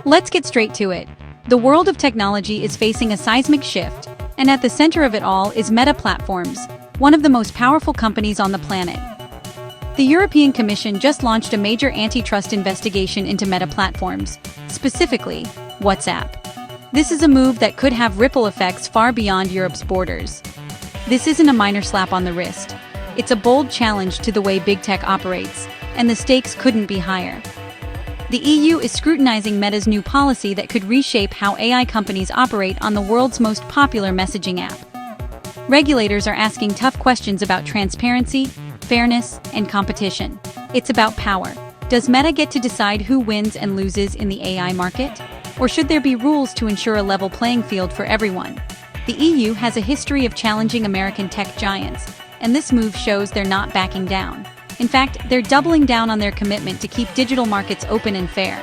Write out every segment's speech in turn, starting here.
Let's get straight to it. The world of technology is facing a seismic shift, and at the center of it all is Meta Platforms, one of the most powerful companies on the planet. The European Commission just launched a major antitrust investigation into Meta Platforms, specifically WhatsApp. This is a move that could have ripple effects far beyond Europe's borders. This isn't a minor slap on the wrist. It's a bold challenge to the way big tech operates, and the stakes couldn't be higher. The EU is scrutinizing Meta's new policy that could reshape how AI companies operate on the world's most popular messaging app. Regulators are asking tough questions about transparency, fairness, and competition. It's about power. Does Meta get to decide who wins and loses in the AI market? Or should there be rules to ensure a level playing field for everyone? The EU has a history of challenging American tech giants, and this move shows they're not backing down. In fact, they're doubling down on their commitment to keep digital markets open and fair.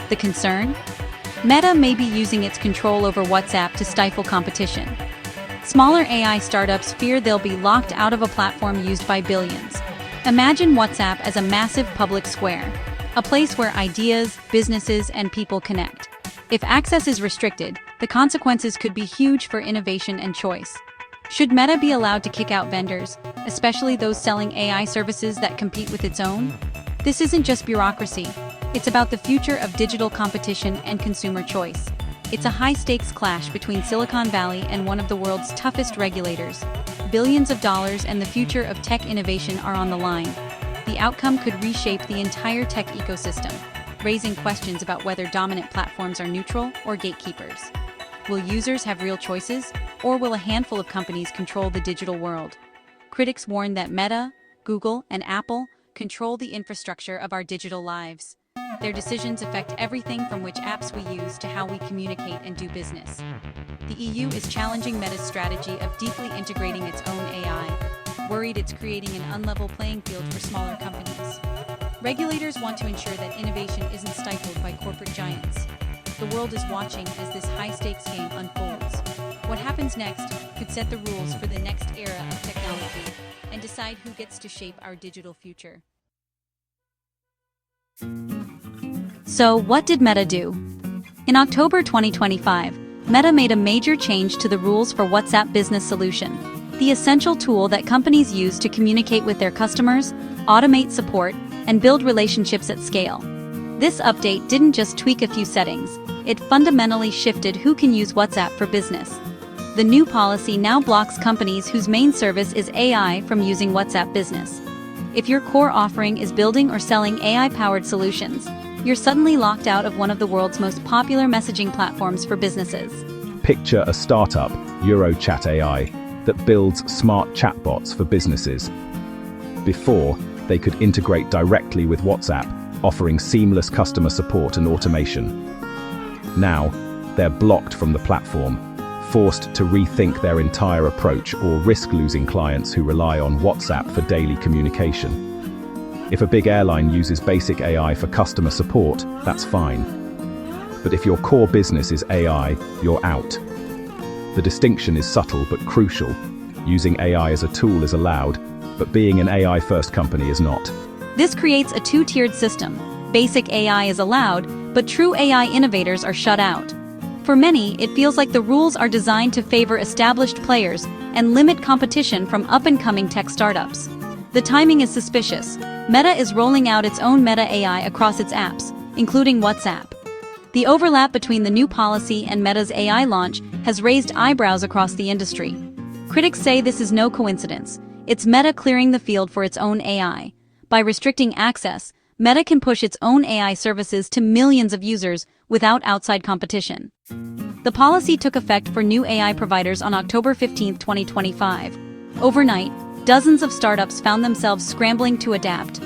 The concern? Meta may be using its control over WhatsApp to stifle competition. Smaller AI startups fear they'll be locked out of a platform used by billions. Imagine WhatsApp as a massive public square, a place where ideas, businesses, and people connect. If access is restricted, the consequences could be huge for innovation and choice. Should Meta be allowed to kick out vendors, especially those selling AI services that compete with its own? This isn't just bureaucracy. It's about the future of digital competition and consumer choice. It's a high-stakes clash between Silicon Valley and one of the world's toughest regulators. Billions of dollars and the future of tech innovation are on the line. The outcome could reshape the entire tech ecosystem, raising questions about whether dominant platforms are neutral or gatekeepers. Will users have real choices, or will a handful of companies control the digital world? Critics warn that Meta, Google, and Apple control the infrastructure of our digital lives. Their decisions affect everything from which apps we use to how we communicate and do business. The EU is challenging Meta's strategy of deeply integrating its own AI, worried it's creating an unlevel playing field for smaller companies. Regulators want to ensure that innovation isn't stifled by corporate giants. The world is watching as this high-stakes game unfolds. What happens next could set the rules for the next era of technology and decide who gets to shape our digital future. So, what did Meta do? In October 2025, Meta made a major change to the rules for WhatsApp Business Solution, the essential tool that companies use to communicate with their customers, automate support, and build relationships at scale. This update didn't just tweak a few settings, it fundamentally shifted who can use WhatsApp for business. The new policy now blocks companies whose main service is AI from using WhatsApp Business. If your core offering is building or selling AI-powered solutions, you're suddenly locked out of one of the world's most popular messaging platforms for businesses. Picture a startup, Eurochat AI, that builds smart chatbots for businesses. Before, they could integrate directly with WhatsApp, offering seamless customer support and automation. Now, they're blocked from the platform, forced to rethink their entire approach or risk losing clients who rely on WhatsApp for daily communication. If a big airline uses basic AI for customer support, that's fine. But if your core business is AI, you're out. The distinction is subtle but crucial. Using AI as a tool is allowed, but being an AI-first company is not. This creates a two-tiered system. Basic AI is allowed, but true AI innovators are shut out. For many, it feels like the rules are designed to favor established players and limit competition from up-and-coming tech startups. The timing is suspicious. Meta is rolling out its own Meta AI across its apps, including WhatsApp. The overlap between the new policy and Meta's AI launch has raised eyebrows across the industry. Critics say this is no coincidence. It's Meta clearing the field for its own AI. By restricting access, Meta can push its own AI services to millions of users without outside competition. The policy took effect for new AI providers on October 15, 2025. Overnight, dozens of startups found themselves scrambling to adapt.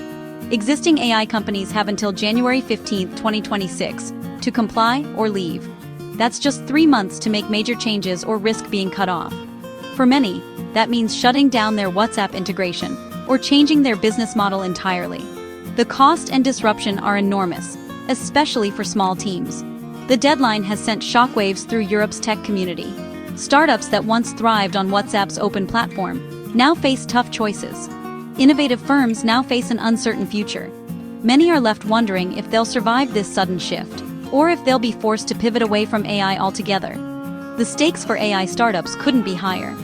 Existing AI companies have until January 15, 2026, to comply or leave. That's just 3 months to make major changes or risk being cut off. For many, that means shutting down their WhatsApp integration or changing their business model entirely. The cost and disruption are enormous, especially for small teams. The deadline has sent shockwaves through Europe's tech community. Startups that once thrived on WhatsApp's open platform now face tough choices. Innovative firms now face an uncertain future. Many are left wondering if they'll survive this sudden shift. or if they'll be forced to pivot away from AI altogether. The stakes for AI startups couldn't be higher.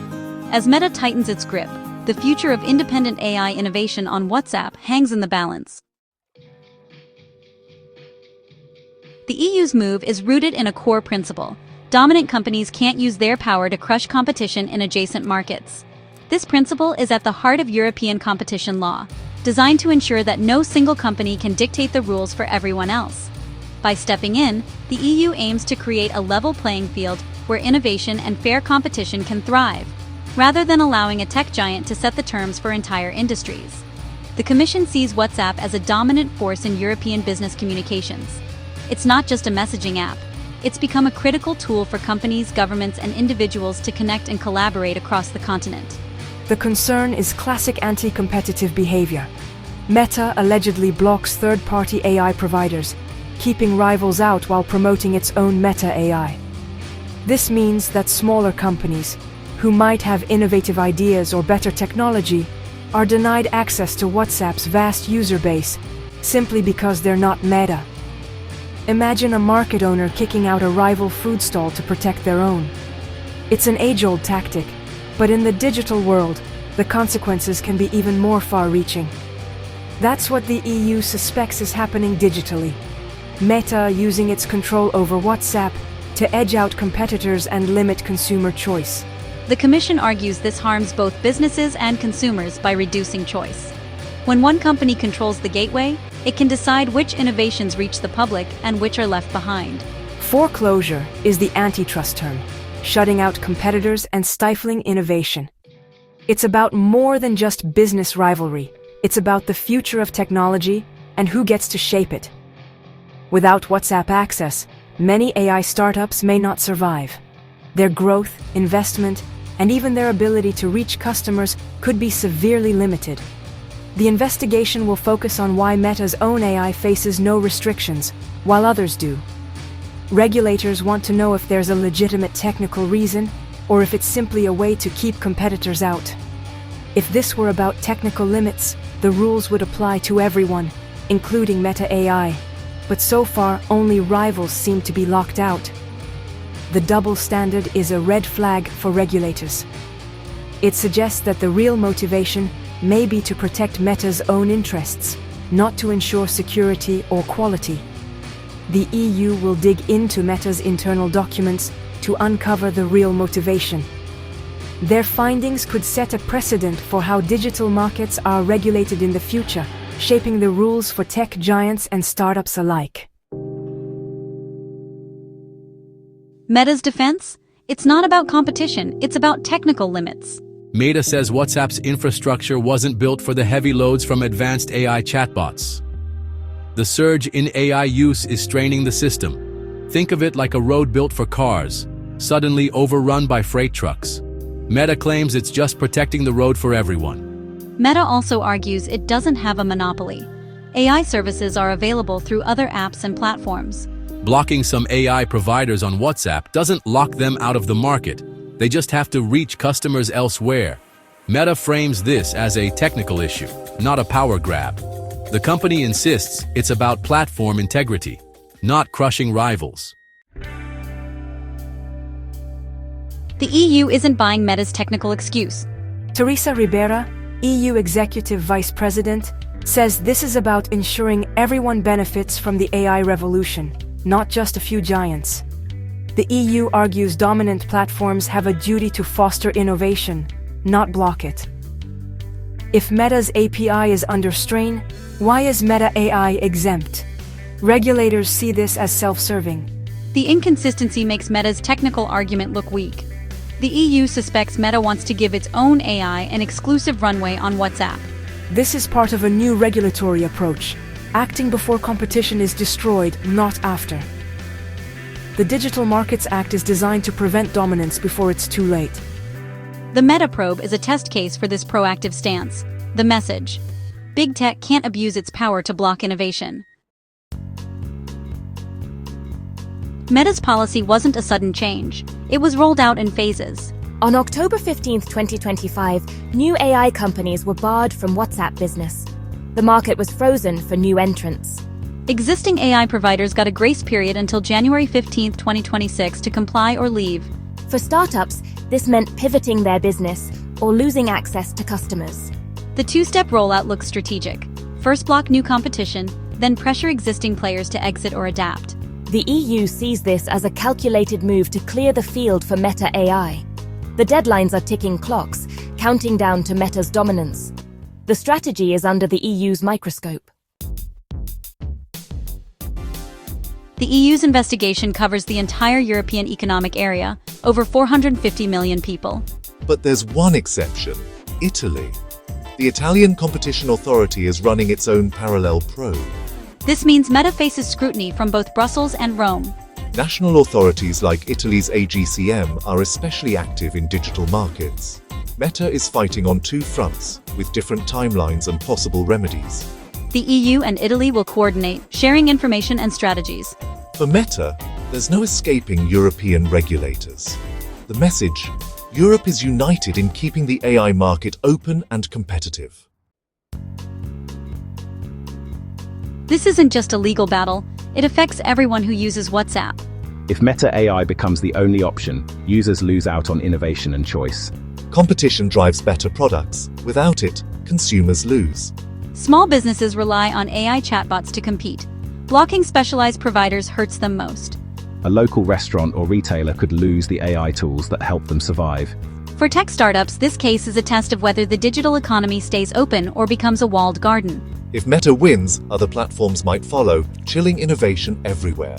As Meta tightens its grip, the future of independent AI innovation on WhatsApp hangs in the balance. The EU's move is rooted in a core principle. Dominant companies can't use their power to crush competition in adjacent markets. This principle is at the heart of European competition law, designed to ensure that no single company can dictate the rules for everyone else. By stepping in, the EU aims to create a level playing field where innovation and fair competition can thrive, rather than allowing a tech giant to set the terms for entire industries. The Commission sees WhatsApp as a dominant force in European business communications. It's not just a messaging app. It's become a critical tool for companies, governments, and individuals to connect and collaborate across the continent. The concern is classic anti-competitive behavior. Meta allegedly blocks third-party AI providers, keeping rivals out while promoting its own Meta AI. This means that smaller companies, who might have innovative ideas or better technology, are denied access to WhatsApp's vast user base simply because they're not Meta. Imagine a market owner kicking out a rival food stall to protect their own. It's an age-old tactic, but in the digital world, the consequences can be even more far-reaching. That's what the EU suspects is happening digitally. Meta using its control over WhatsApp to edge out competitors and limit consumer choice. The Commission argues this harms both businesses and consumers by reducing choice. When one company controls the gateway, it can decide which innovations reach the public and which are left behind. Foreclosure is the antitrust term, shutting out competitors and stifling innovation. It's about more than just business rivalry. It's about the future of technology and who gets to shape it. Without WhatsApp access, many AI startups may not survive. Their growth, investment, and even their ability to reach customers could be severely limited. The investigation will focus on why Meta's own AI faces no restrictions, while others do. Regulators want to know if there's a legitimate technical reason, or if it's simply a way to keep competitors out. If this were about technical limits, the rules would apply to everyone, including Meta AI. But so far, only rivals seem to be locked out. The double standard is a red flag for regulators. It suggests that the real motivation may be to protect Meta's own interests, not to ensure security or quality. The EU will dig into Meta's internal documents to uncover the real motivation. Their findings could set a precedent for how digital markets are regulated in the future, shaping the rules for tech giants and startups alike. Meta's defense? It's not about competition, it's about technical limits. Meta says WhatsApp's infrastructure wasn't built for the heavy loads from advanced AI chatbots. The surge in AI use is straining the system. Think of it like a road built for cars, suddenly overrun by freight trucks. Meta claims it's just protecting the road for everyone. Meta also argues it doesn't have a monopoly. AI services are available through other apps and platforms. Blocking some AI providers on WhatsApp doesn't lock them out of the market. They just have to reach customers elsewhere. Meta frames this as a technical issue, not a power grab. The company insists it's about platform integrity, not crushing rivals. The EU isn't buying Meta's technical excuse. Teresa Ribera, EU Executive Vice President, says this is about ensuring everyone benefits from the AI revolution, not just a few giants. The EU argues dominant platforms have a duty to foster innovation, not block it. If Meta's API is under strain, why is Meta AI exempt? Regulators see this as self-serving. The inconsistency makes Meta's technical argument look weak. The EU suspects Meta wants to give its own AI an exclusive runway on WhatsApp. This is part of a new regulatory approach, acting before competition is destroyed, not after. The Digital Markets Act is designed to prevent dominance before it's too late. The Meta probe is a test case for this proactive stance. The message: big tech can't abuse its power to block innovation. Meta's policy wasn't a sudden change. It was rolled out in phases. On October 15, 2025, new AI companies were barred from WhatsApp business. The market was frozen for new entrants. Existing AI providers got a grace period until January 15, 2026 to comply or leave. For startups, this meant pivoting their business or losing access to customers. The two-step rollout looks strategic. First block new competition, then pressure existing players to exit or adapt. The EU sees this as a calculated move to clear the field for Meta AI. The deadlines are ticking clocks, counting down to Meta's dominance. The strategy is under the EU's microscope. The EU's investigation covers the entire European Economic Area, over 450 million people. But there's one exception: Italy. The Italian Competition Authority is running its own parallel probe. This means Meta faces scrutiny from both Brussels and Rome. National authorities like Italy's AGCM are especially active in digital markets. Meta is fighting on two fronts, with different timelines and possible remedies. The EU and Italy will coordinate, sharing information and strategies. For Meta, there's no escaping European regulators. The message: Europe is united in keeping the AI market open and competitive. This isn't just a legal battle, it affects everyone who uses WhatsApp. If Meta AI becomes the only option, users lose out on innovation and choice. Competition drives better products. Without it, consumers lose. Small businesses rely on AI chatbots to compete. Blocking specialized providers hurts them most. A local restaurant or retailer could lose the AI tools that help them survive. For tech startups, this case is a test of whether the digital economy stays open or becomes a walled garden. If Meta wins, other platforms might follow, chilling innovation everywhere.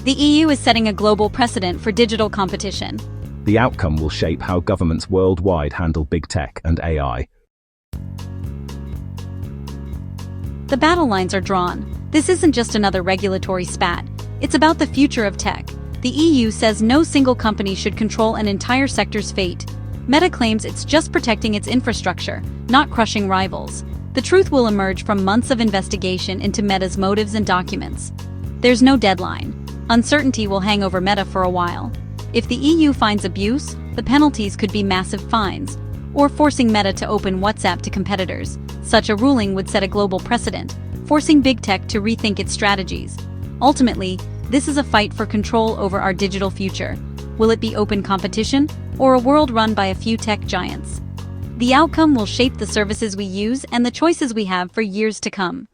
The EU is setting a global precedent for digital competition. The outcome will shape how governments worldwide handle big tech and AI. The battle lines are drawn. This isn't just another regulatory spat. It's about the future of tech. The EU says no single company should control an entire sector's fate. Meta claims it's just protecting its infrastructure, not crushing rivals. The truth will emerge from months of investigation into Meta's motives and documents. There's no deadline. Uncertainty will hang over Meta for a while. If the EU finds abuse, the penalties could be massive fines, or forcing Meta to open WhatsApp to competitors. Such a ruling would set a global precedent, forcing big tech to rethink its strategies. Ultimately, this is a fight for control over our digital future. Will it be open competition, or a world run by a few tech giants? The outcome will shape the services we use and the choices we have for years to come.